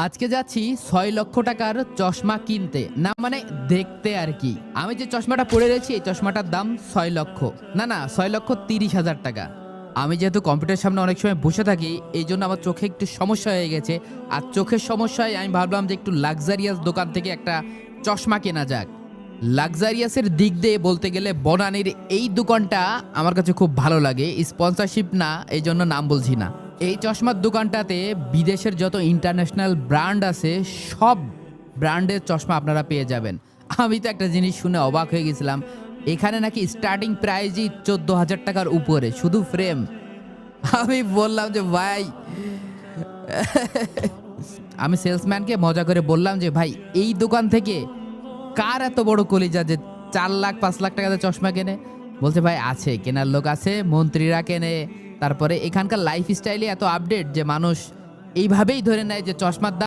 আজকে যাচ্ছি 6 লক্ষ টাকার চশমা কিনতে, না মানে দেখতে আর কি। আমি যে চশমাটা পরে রয়েছি এই চশমাটার দাম 6 লক্ষ, না 6,30,000 টাকা। আমি যেহেতু কম্পিউটারের সামনে অনেক সময় বসে থাকি, এই জন্য আমার চোখে একটু সমস্যা হয়ে গেছে। আর চোখের সমস্যায় আমি ভাবলাম যে একটু লাক্সারিয়াস দোকান থেকে একটা চশমা কেনা যাক। লাক্সারিয়াসের দিক দিয়ে বলতে গেলে বনানীর এই দোকানটা আমার কাছে খুব ভালো লাগে। স্পন্সরশিপ না, এই জন্য নাম বলছি না। এই চশমার দোকানটাতে বিদেশের যত ইন্টারন্যাশনাল ব্র্যান্ড আছে সব ব্র্যান্ডের চশমা আপনারা পেয়ে যাবেন। আমি তো একটা জিনিস শুনে অবাক হয়ে গেছিলাম, এখানে নাকি স্টার্টিং প্রাইজই 14,000 টাকার উপরে, শুধু ফ্রেম। আমি বললাম যে ভাই, আমি সেলসম্যানকে মজা করে বললাম যে ভাই, এই দোকান থেকে কার এত বড় কলিজা যে 4 লাখ 5 লাখ টাকাতে চশমা কেনে? বলছে ভাই আছে, কেনার লোক আছে, মন্ত্রীরা কেনে। তারপরে এখানকার লাইফ স্টাইলে এত আপডেট যে মানুষ এইভাবেই ধরে নেয় যে চশমার দাম